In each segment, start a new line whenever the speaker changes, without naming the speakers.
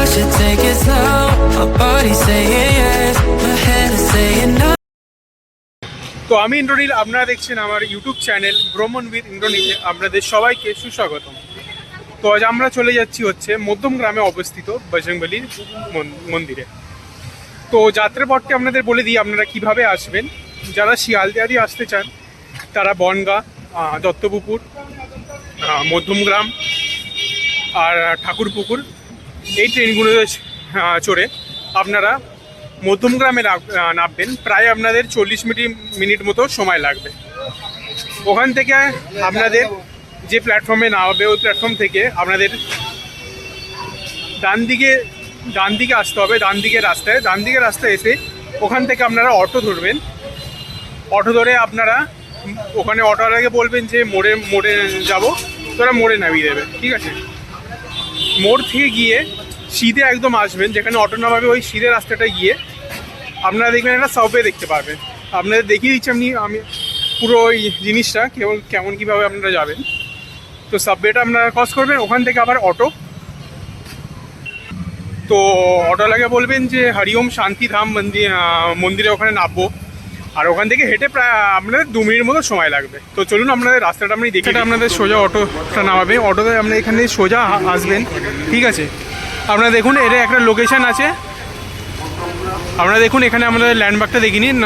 I should take it slow. My body saying yes, my head is saying no.
তো আমি ইন্দ্রনীল, আপনারা দেখছেন আমার ইউটিউব চ্যানেল ভ্রমণ উইথ ইন্দ্রনীলে আপনাদের সবাইকে সুস্বাগতম। তো আজ আমরা চলে যাচ্ছি হচ্ছে মধ্যম গ্রামে অবস্থিত বজরংবলীর মন্দিরে। তো যাত্রাপথটি আপনাদের বলে দিই আপনারা কিভাবে আসবেন। যারা শিয়ালদিয়া দিয়ে আসতে চান তারা বনগাঁ, দত্তপুকুর, মধ্যমগ্রাম আর ঠাকুরপুকুর এই ট্রেনগুলোতে চড়ে আপনারা মধ্যমগ্রামে নামবেন। প্রায় আপনাদের 40 মিনিট মতো সময় লাগবে। ওখান থেকে আপনাদের যে প্ল্যাটফর্মে নামবে ওই প্ল্যাটফর্ম থেকে আপনাদের ডান দিকে আসতে হবে। ডান দিকের রাস্তায় এসে ওখান থেকে আপনারা অটো ধরবেন। অটো ধরে আপনারা ওখানে অটোওয়ালাকে বলবেন যে মোড়ে যাব, তোরা মোড়ে নামিয়ে দেবে, ঠিক আছে। মোড় থেকে গিয়ে সিধে একদম আসবেন, যেখানে অটো নামাবে ওই সিধে রাস্তাটা গিয়ে আপনারা দেখবেন একটা সাবওয়ে দেখতে পারবেন। আপনাদের দেখিয়ে দিচ্ছি আমি পুরো ওই জিনিসটা কেমন কীভাবে আপনারা যাবেন। তো সাবওয়েটা আপনারা ক্রস করবেন, ওখান থেকে আবার অটো। তো অটোওয়ালাকে বলবেন যে হরিওম শান্তিধাম মন্দিরে ওখানে নামবো, আর ওখান থেকে হেঁটে প্রায় আপনাদের 2 মিনিট মতো সময় লাগবে। তো চলুন আপনাদের রাস্তাটা আপনি দেখে আপনাদের সোজা অটোটা নামাবে। অটোতে আপনারা এখানে সোজা আসবেন, ঠিক আছে। আপনারা দেখুন এটা একটা লোকেশান আছে। আপনারা দেখুন এখানে আমাদের ল্যান্ডমার্কটা দেখে নিন।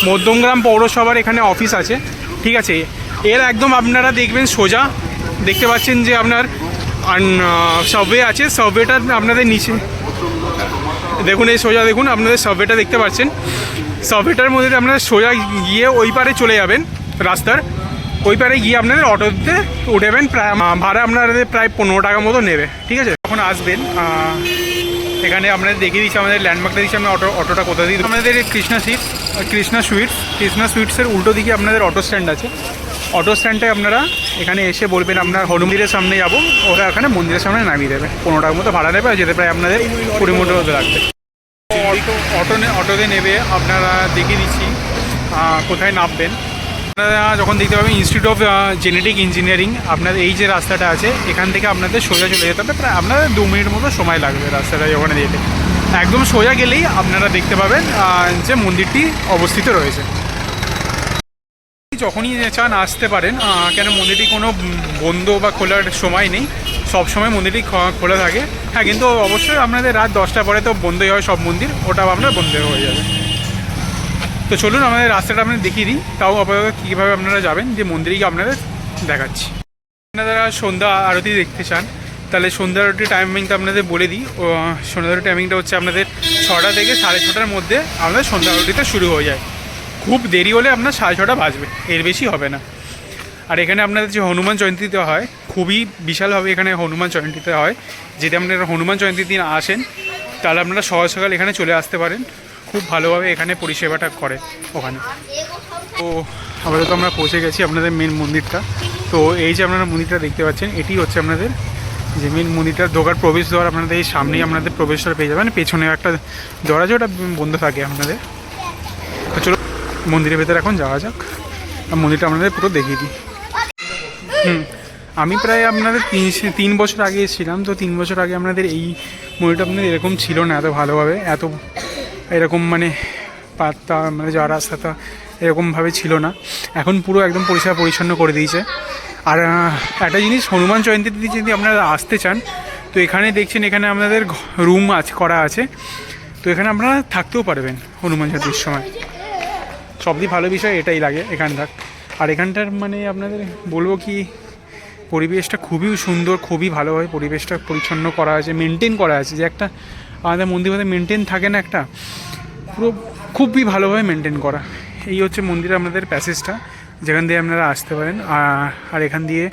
মধ্যমগ্রাম পৌরসভার এখানে অফিস আছে, ঠিক আছে। এর একদম আপনারা দেখবেন সোজা দেখতে পাচ্ছেন যে আপনার সাবওয়ে আছে। সাবওয়েটা আপনাদের নিচে দেখুন, এই সোজা দেখুন আপনাদের সাবওয়েটা দেখতে পাচ্ছেন। সাবওয়েটার মধ্যে আপনারা সোজা গিয়ে ওই পারে চলে যাবেন, রাস্তার ওই পারে গিয়ে আপনাদের অটোতে উঠেবেন। প্রায় ভাড়া আপনাদের প্রায় 15 টাকা মতো নেবে, ঠিক আছে। যখন আসবেন এখানে আপনাদের দেখিয়ে দিচ্ছি, আমাদের ল্যান্ডমার্কটা দিচ্ছি আমরা অটোটা কোথায় দিই। আপনাদের কৃষ্ণা সুইটসের উল্টো দিকে আপনাদের অটো স্ট্যান্ড আছে। অটো স্ট্যান্ডটায় আপনারা এখানে এসে বলবেন আপনার হনুমন্দিরের সামনে যাবো, ওরা এখানে মন্দিরের সামনে নামিয়ে দেবে। 15 টাকার মতো ভাড়া নেবে, আর যেতে প্রায় আপনাদের 20 মিনিট মতো লাগবে। অটোতে নেবে আপনারা দেখিয়ে দিচ্ছি কোথায় নামবেন। আপনারা যখন দেখতে পাবেন ইনস্টিটিউট অফ জেনেটিক ইঞ্জিনিয়ারিং, আপনাদের এই যে রাস্তাটা আছে এখান থেকে আপনাদের সোজা চলে যেতে হবে। প্রায় আপনাদের 2 মিনিট মতো সময় লাগবে রাস্তাটা ওখানে যেতে। একদম সোজা গেলেই আপনারা দেখতে পাবেন যে মন্দিরটি অবস্থিত রয়েছে। যখনই চান আসতে পারেন, কেন মন্দিরটি কোনো বন্ধ বা খোলার সময় নেই, সব সময় মন্দিরটি খোলা থাকে। হ্যাঁ, কিন্তু অবশ্যই আপনাদের রাত 10টার পরে তো বন্ধই হয় সব মন্দির, ওটাও আপনার বন্ধ হয়ে যাবে। তো চলুন আমাদের রাস্তাটা আপনাদের দেখিয়ে দিই, তাও আপাতত কীভাবে আপনারা যাবেন যে মন্দিরকে আপনাদের দেখাচ্ছি। আপনারা সন্ধ্যা আরতি দেখতে চান তাহলে সন্ধ্যা আরতির টাইমিংটা আপনাদের বলে দিই। সন্ধ্যা আরতির টাইমিংটা হচ্ছে আপনাদের 6টা থেকে 6:30টার মধ্যে আমাদের সন্ধ্যা আরতিটা শুরু হয়ে যায়। খুব দেরি হলে আপনার 6:30 বাজবে, এর বেশি হবে না। আর এখানে আপনাদের যে হনুমান জয়ন্তীতে হয়, খুবই বিশালভাবে এখানে হনুমান জয়ন্তীতে হয়। যদি আপনারা হনুমান জয়ন্তীর দিন আসেন তাহলে আপনারা সকাল সকাল এখানে চলে আসতে পারেন। খুব ভালোভাবে এখানে পরিষেবাটা করে ওখানে। তো আপাতত আমরা পৌঁছে গেছি আপনাদের মেন মন্দিরটা। তো এই যে আপনারা মন্দিরটা দেখতে পাচ্ছেন, এটি হচ্ছে আপনাদের যে মেন মন্দিরটার ঢোকার প্রবেশদ্বার। আপনাদের এই সামনেই আপনাদের প্রবেশদ্বার পেয়ে যাবেন। পেছনে একটা দ্বার আছে, ওটা বন্ধ থাকে আপনাদের। তো চলো মন্দিরের ভেতরে এখন যাওয়া যাক, মন্দিরটা আপনাদের পুরো দেখিয়ে দিই। আমি প্রায় আপনাদের 3 বছর আগে এসেছিলাম। তো 3 বছর আগে আপনাদের এই মন্দিরটা আপনাদের এরকম ছিল না, এত ভালোভাবে, এরকম মানে পাতা মানে যাওয়ার রাস্তাটা এরকমভাবে ছিল না। এখন পুরো একদম পরিষ্কার পরিচ্ছন্ন করে দিয়েছে। আর একটা জিনিস, হনুমান জয়ন্তীতে যদি আপনারা আসতে চান তো এখানে দেখছেন এখানে আপনাদের রুম করা আছে। তো এখানে আপনারা থাকতেও পারবেন হনুমান জয়ন্তীর সময়। সবচেয়ে ভালো বিষয় এটাই লাগে এখানটার। আর এখানটার মানে আপনাদের বলবো কি, পরিবেশটা খুবই সুন্দর, খুবই ভালোভাবে পরিবেশটা পরিচ্ছন্ন করা আছে, মেনটেন করা আছে। যে একটা আমাদের মন্দির মধ্যে মেনটেন থাকে না, একটা পুরো খুবই ভালোভাবে মেনটেন করা। এই হচ্ছে মন্দিরে আপনাদের প্যাসেজটা, যেখান দিয়ে আপনারা আসতে পারেন। আর এখান দিয়ে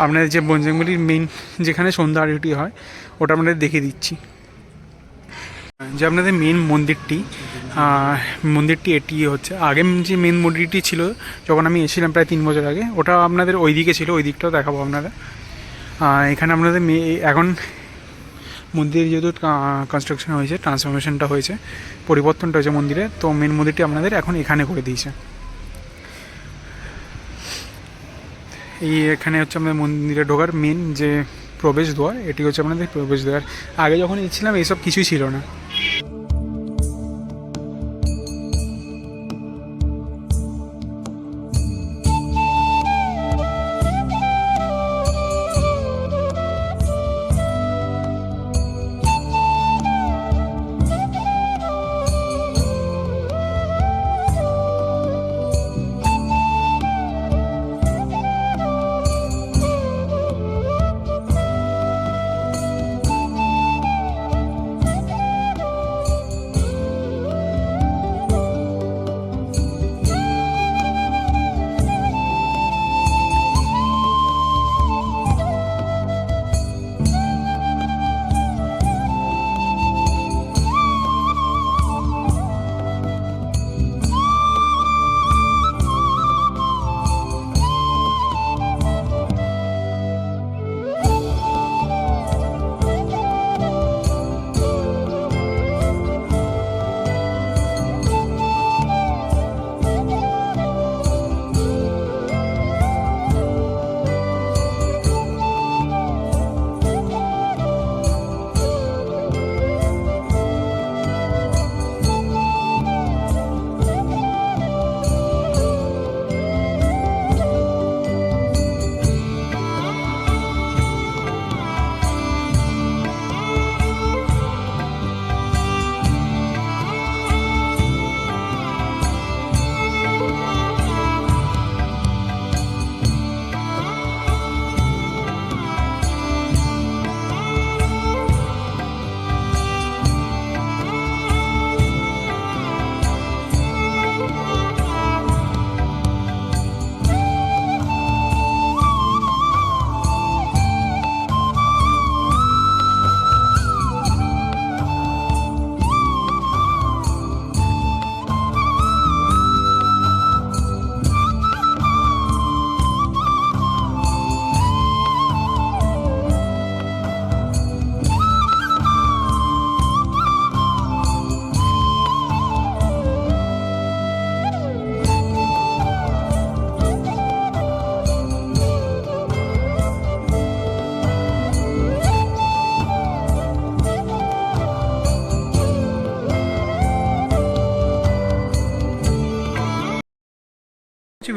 আপনাদের যে বজরংবলীর মেন যেখানে সন্ধ্যা আরতি হয় ওটা আপনাদের দেখিয়ে দিচ্ছি। যে আপনাদের মেন মন্দিরটি এটি হচ্ছে। আগে যে মেন মন্দিরটি ছিল যখন আমি এসেছিলাম প্রায় 3 বছর আগে, ওটা আপনাদের ওই দিকে ছিল, ওই দিকটাও দেখাবো আপনারা। এখানে আপনাদের এখন মন্দিরের যেহেতু কনস্ট্রাকশন হয়েছে, ট্রান্সফরমেশনটা হয়েছে, পরিবর্তনটা হয়েছে মন্দিরে, তো মেন মন্দিরটি আপনাদের এখন এখানে করে দিয়েছে। এই এখানে হচ্ছে আমাদের মন্দিরে ঢোকার মেন যে প্রবেশদ্বার, এটি হচ্ছে আপনাদের প্রবেশদ্বার। আগে যখন এসেছিলাম এইসব কিছুই ছিল না।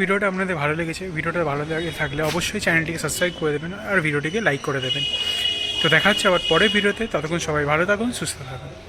ভিডিওটা আপনাদের ভালো লেগেছে, ভিডিওটা ভালো লাগে থাকলে অবশ্যই চ্যানেলটিকে সাবস্ক্রাইব করে দেবেন আর ভিডিওটিকে লাইক করে দেবেন। তো দেখা হচ্ছে আবার পরের ভিডিওতে, ততক্ষণ সবাই ভালো থাকুন, সুস্থ থাকুন।